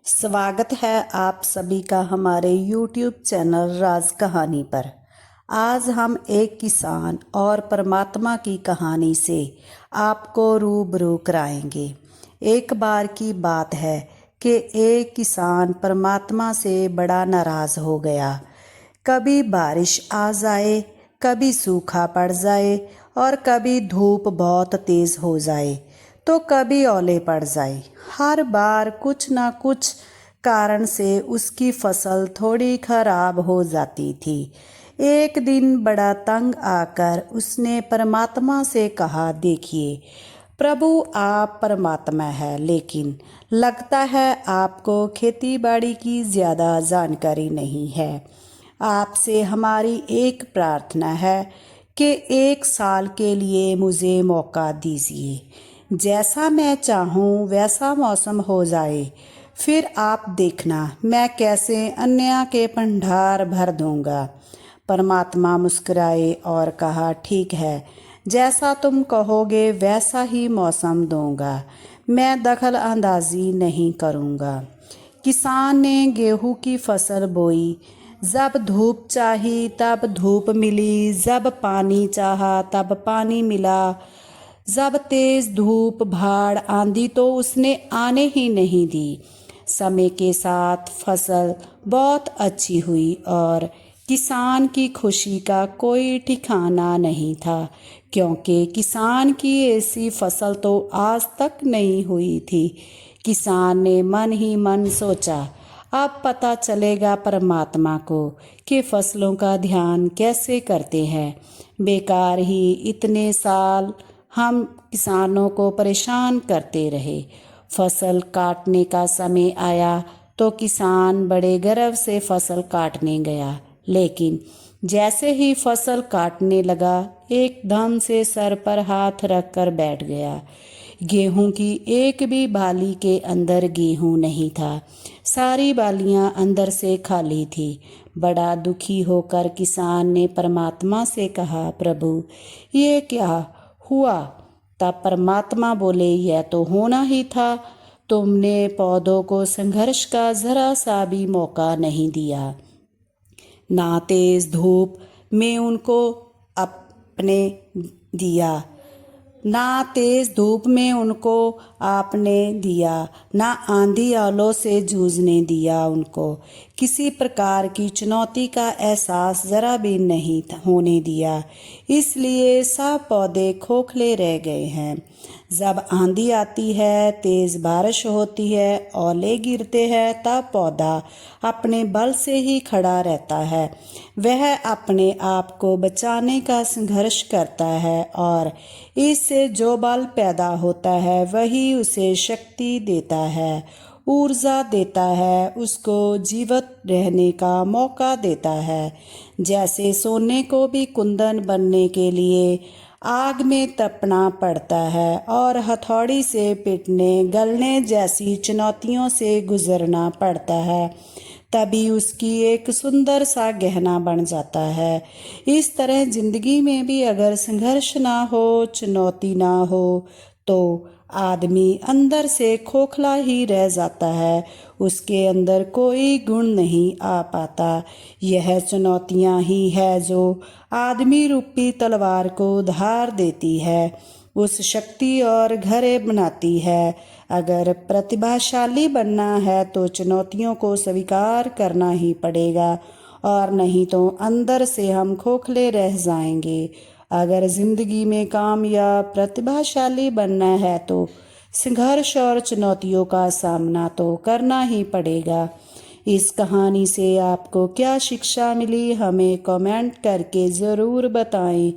स्वागत है आप सभी का हमारे YouTube चैनल राज कहानी पर। आज हम एक किसान और परमात्मा की कहानी से आपको रूबरू कराएंगे। एक बार की बात है कि एक किसान परमात्मा से बड़ा नाराज़ हो गया। कभी बारिश आ जाए, कभी सूखा पड़ जाए और कभी धूप बहुत तेज़ हो जाए तो कभी ओले पड़ जाए। हर बार कुछ ना कुछ कारण से उसकी फसल थोड़ी खराब हो जाती थी। एक दिन बड़ा तंग आकर उसने परमात्मा से कहा, देखिए प्रभु, आप परमात्मा है, लेकिन लगता है आपको खेती बाड़ी की ज़्यादा जानकारी नहीं है। आपसे हमारी एक प्रार्थना है कि 1 साल के लिए मुझे मौका दीजिए। जैसा मैं चाहूँ वैसा मौसम हो जाए, फिर आप देखना मैं कैसे अन्य के भंडार भर दूंगा। परमात्मा मुस्कुराए और कहा, ठीक है, जैसा तुम कहोगे वैसा ही मौसम दूंगा, मैं दखल अंदाजी नहीं करूँगा। किसान ने गेहूं की फसल बोई। जब धूप चाही तब धूप मिली, जब पानी चाहा तब पानी मिला। जब तेज धूप, भाड़, आंधी तो उसने आने ही नहीं दी। समय के साथ फसल बहुत अच्छी हुई और किसान की खुशी का कोई ठिकाना नहीं था, क्योंकि किसान की ऐसी फसल तो आज तक नहीं हुई थी। किसान ने मन ही मन सोचा, अब पता चलेगा परमात्मा को कि फसलों का ध्यान कैसे करते हैं। बेकार ही इतने साल हम किसानों को परेशान करते रहे। फसल काटने का समय आया तो किसान बड़े गर्व से फसल काटने गया, लेकिन जैसे ही फसल काटने लगा एकदम से सर पर हाथ रख कर बैठ गया। गेहूं की एक भी बाली के अंदर गेहूं नहीं था, सारी बालियां अंदर से खाली थी। बड़ा दुखी होकर किसान ने परमात्मा से कहा, प्रभु ये क्या हुआ? तब परमात्मा बोले, यह तो होना ही था, तुमने पौधों को संघर्ष का जरा सा भी मौका नहीं दिया। ना तेज धूप में उनको अपने दिया, ना तेज धूप में उनको आपने दिया, ना आंधी आलों से जूझने दिया। उनको किसी प्रकार की चुनौती का एहसास जरा भी नहीं होने दिया, इसलिए सब पौधे खोखले रह गए हैं। जब आंधी आती है, तेज बारिश होती है, ओले गिरते हैं, तब पौधा अपने बल से ही खड़ा रहता है। वह अपने आप को बचाने का संघर्ष करता है और इससे जो बल पैदा होता है वही उसे शक्ति देता है, ऊर्जा देता है, उसको जीवित रहने का मौका देता है। जैसे सोने को भी कुंदन बनने के लिए आग में तपना पड़ता है और हथौड़ी से पीटने गलने जैसी चुनौतियों से गुजरना पड़ता है, तभी उसकी एक सुंदर सा गहना बन जाता है। इस तरह जिंदगी में भी अगर संघर्ष ना हो, चुनौती ना हो, तो आदमी अंदर से खोखला ही रह जाता है, उसके अंदर कोई गुण नहीं आ पाता। यह चुनौतियां ही है जो आदमी रूपी तलवार को धार देती है, उस शक्ति और घरे बनाती है। अगर प्रतिभाशाली बनना है तो चुनौतियों को स्वीकार करना ही पड़ेगा, और नहीं तो अंदर से हम खोखले रह जाएंगे। अगर जिंदगी में कामयाब प्रतिभाशाली बनना है तो संघर्ष और चुनौतियों का सामना तो करना ही पड़ेगा। इस कहानी से आपको क्या शिक्षा मिली, हमें कमेंट करके ज़रूर बताएं।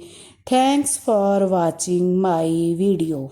Thanks for watching my video.